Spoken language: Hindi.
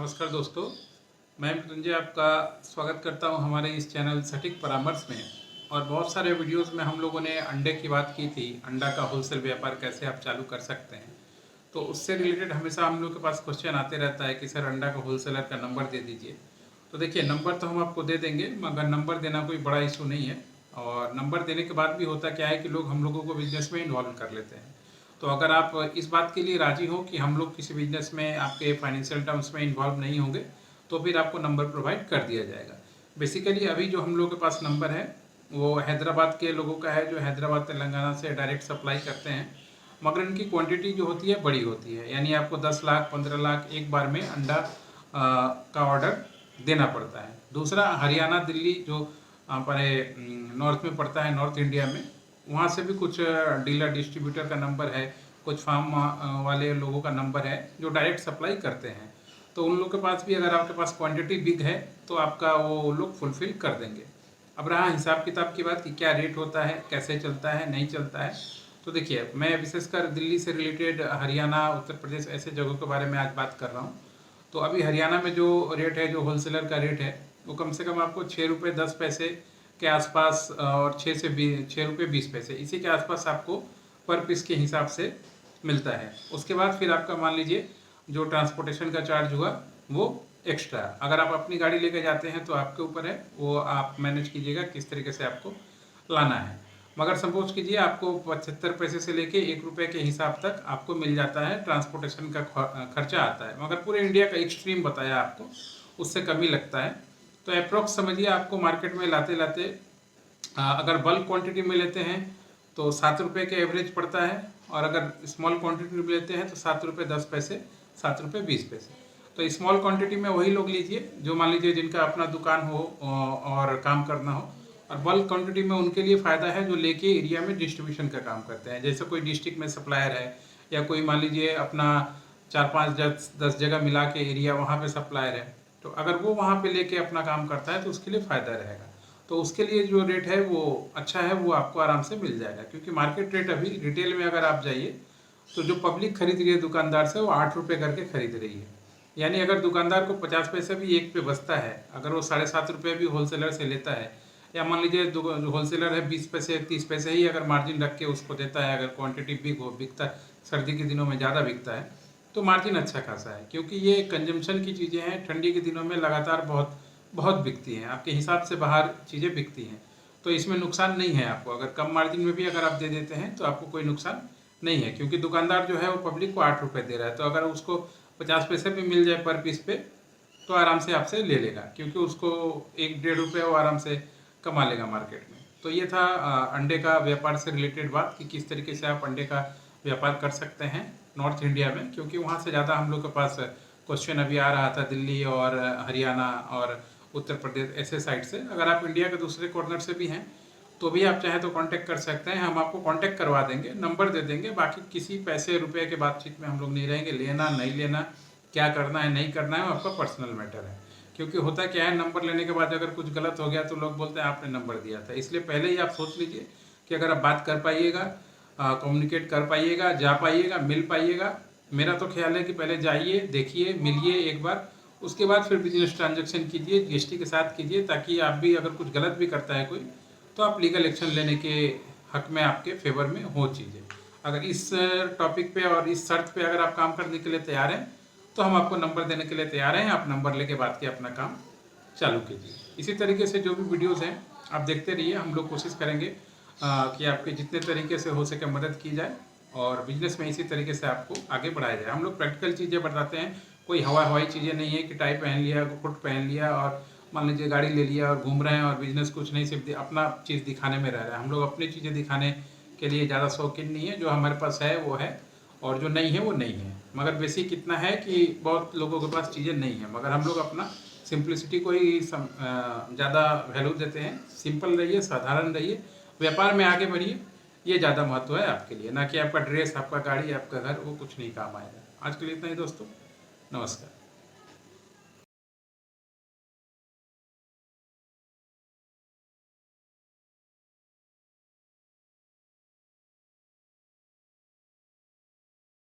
नमस्कार दोस्तों, मैं मृत्युंजय आपका स्वागत करता हूं हमारे इस चैनल सटीक परामर्श में। और बहुत सारे वीडियोस में हम लोगों ने अंडे की बात की थी, अंडा का होलसेल व्यापार कैसे आप चालू कर सकते हैं। तो उससे रिलेटेड हमेशा हम लोग के पास क्वेश्चन आते रहता है कि सर अंडा का होलसेलर का नंबर दे दीजिए। तो देखिए, नंबर तो हम आपको दे देंगे, मगर नंबर देना कोई बड़ा इशू नहीं है। और नंबर देने के बाद भी होता क्या है कि लोग हम लोगों को बिजनेस में इन्वॉल्व कर लेते हैं। तो अगर आप इस बात के लिए राजी हो कि हम लोग किसी बिजनेस में आपके फाइनेंशियल टर्म्स में इन्वॉल्व नहीं होंगे, तो फिर आपको नंबर प्रोवाइड कर दिया जाएगा। बेसिकली अभी जो हम लोग के पास नंबर है वो हैदराबाद के लोगों का है, जो हैदराबाद तेलंगाना से डायरेक्ट सप्लाई करते हैं। मगर इनकी क्वांटिटी जो होती है बड़ी होती है, यानी आपको 10 लाख 15 लाख एक बार में अंडा का ऑर्डर देना पड़ता है। दूसरा, हरियाणा दिल्ली जो हमारे नॉर्थ में पड़ता है, नॉर्थ इंडिया में, वहाँ से भी कुछ डीलर डिस्ट्रीब्यूटर का नंबर है, कुछ फार्म वाले लोगों का नंबर है जो डायरेक्ट सप्लाई करते हैं। तो उन लोग के पास भी अगर आपके पास क्वांटिटी बिग है तो आपका वो लोग फुलफिल कर देंगे। अब रहा हिसाब किताब की बात कि क्या रेट होता है, कैसे चलता है, नहीं चलता है। तो देखिए, मैं विशेषकर दिल्ली से रिलेटेड हरियाणा, उत्तर प्रदेश ऐसे जगहों के बारे में आज बात कर रहा हूँ। तो अभी हरियाणा में जो रेट है, जो होलसेलर का रेट है, वो कम से कम आपको 6 रुपये 10 पैसे के आसपास, और 6 रुपये 20 पैसे इसी के आसपास आपको पर पीस के हिसाब से मिलता है। उसके बाद फिर आपका मान लीजिए जो ट्रांसपोर्टेशन का चार्ज हुआ वो एक्स्ट्रा। अगर आप अपनी गाड़ी लेकर जाते हैं तो आपके ऊपर है, वो आप मैनेज कीजिएगा किस तरीके से आपको लाना है। मगर सपोज कीजिए आपको 75 पैसे से लेके 1 रुपये के हिसाब तक आपको मिल जाता है, ट्रांसपोर्टेशन का खर्चा आता है। मगर पूरे इंडिया का एक्सट्रीम बताया आपको, उससे कम ही लगता है। तो अप्रोक्स समझिए आपको मार्केट में लाते लाते अगर बल्क क्वांटिटी में लेते हैं तो 7 रुपये के एवरेज पड़ता है, और अगर स्मॉल क्वांटिटी में लेते हैं तो 7 रुपये 10 पैसे, 7 रुपये 20 पैसे। तो स्मॉल क्वांटिटी में वही लोग लीजिए जो मान लीजिए जिनका अपना दुकान हो और काम करना हो। और बल्क क्वांटिटी में उनके लिए फ़ायदा है जो लेके एरिया में डिस्ट्रीब्यूशन का काम करते हैं। जैसे कोई डिस्ट्रिक्ट में सप्लायर है, या कोई मान लीजिए अपना 4 5 10 जगह मिला के एरिया वहाँ पे सप्लायर है, तो अगर वो वहाँ पे लेके अपना काम करता है तो उसके लिए फ़ायदा रहेगा। तो उसके लिए जो रेट है वो अच्छा है, वो आपको आराम से मिल जाएगा। क्योंकि मार्केट रेट अभी रिटेल में अगर आप जाइए तो जो पब्लिक खरीद रही है दुकानदार से, वो 8 रुपये करके खरीद रही है। यानी अगर दुकानदार को 50 पैसे भी एक पे बचता है, अगर वो 7.5 रुपये भी होलसेलर से लेता है, या मान लीजिए जो होलसेलर है 20 पैसे 30 पैसे ही अगर मार्जिन रख के उसको देता है, अगर क्वांटिटी बिग हो, बिकता सर्दी के दिनों में ज़्यादा बिकता है तो मार्जिन अच्छा खासा है। क्योंकि ये कंजम्पशन की चीज़ें हैं, ठंडी के दिनों में लगातार बहुत बहुत बिकती हैं, आपके हिसाब से बाहर चीज़ें बिकती हैं। तो इसमें नुकसान नहीं है आपको, अगर कम मार्जिन में भी अगर आप दे देते हैं तो आपको कोई नुकसान नहीं है। क्योंकि दुकानदार जो है वो पब्लिक को 8 रुपये दे रहा है, तो अगर उसको 50 पैसे भी मिल जाए पर पीस पे तो आराम से आपसे ले लेगा, क्योंकि उसको 1 1.5 रुपये वो आराम से कमा लेगा मार्केट में। तो ये था अंडे का व्यापार से रिलेटेड बात कि किस तरीके से आप अंडे का व्यापार कर सकते हैं नॉर्थ इंडिया में। क्योंकि वहाँ से ज़्यादा हम लोग के पास क्वेश्चन अभी आ रहा था, दिल्ली और हरियाणा और उत्तर प्रदेश ऐसे साइड से। अगर आप इंडिया के दूसरे कॉर्नर से भी हैं तो भी आप चाहें तो कांटेक्ट कर सकते हैं, हम आपको कांटेक्ट करवा देंगे, नंबर दे देंगे। बाकी किसी पैसे रुपए के बातचीत में हम लोग नहीं रहेंगे, लेना नहीं लेना, क्या करना है नहीं करना है, वो आपका पर्सनल मैटर है। क्योंकि होता क्या है, नंबर लेने के बाद अगर कुछ गलत हो गया तो लोग बोलते हैं आपने नंबर दिया था। इसलिए पहले ही आप सोच लीजिए कि अगर आप बात कर पाइएगा, कम्युनिकेट कर पाइएगा, जा पाइएगा, मिल पाइएगा। मेरा तो ख्याल है कि पहले जाइए, देखिए, मिलिए एक बार, उसके बाद फिर बिजनेस ट्रांजेक्शन कीजिए, जीएसटी के साथ कीजिए, ताकि आप भी अगर कुछ गलत भी करता है कोई तो आप लीगल एक्शन लेने के हक में, आपके फेवर में हो चीज़ें। अगर इस टॉपिक पे और इस शर्त पे अगर आप काम करने के लिए तैयार हैं तो हम आपको नंबर देने के लिए तैयार हैं। आप नंबर लेके बात के अपना काम चालू कीजिए। इसी तरीके से जो भी वीडियोज़ हैं आप देखते रहिए। हम लोग कोशिश करेंगे कि आपके जितने तरीके से हो सके मदद की जाए, और बिजनेस में इसी तरीके से आपको आगे बढ़ाया जाए। हम लोग प्रैक्टिकल चीज़ें बताते हैं, कोई हवाई चीज़ें नहीं है कि टाई पहन लिया, कोट पहन लिया और मान लीजिए गाड़ी ले लिया और घूम रहे हैं और बिजनेस कुछ नहीं, सिर्फ अपना चीज़ दिखाने में रह रहा है। हम लोग अपनी चीज़ें दिखाने के लिए ज़्यादा शौकीन नहीं है। जो हमारे पास है वो है, और जो नहीं है वो नहीं है। मगर बेसिक इतना है कि बहुत लोगों के पास चीज़ें नहीं है, मगर हम लोग अपना सिंप्लिसिटी को ही ज़्यादा वैल्यू देते हैं। सिंपल रहिए, साधारण रहिए, व्यापार में आगे बढ़िए, ये ज़्यादा महत्व है आपके लिए, ना कि आपका ड्रेस, आपका गाड़ी, आपका घर, वो कुछ नहीं काम आएगा। आज के लिए इतना ही दोस्तों, नमस्कार।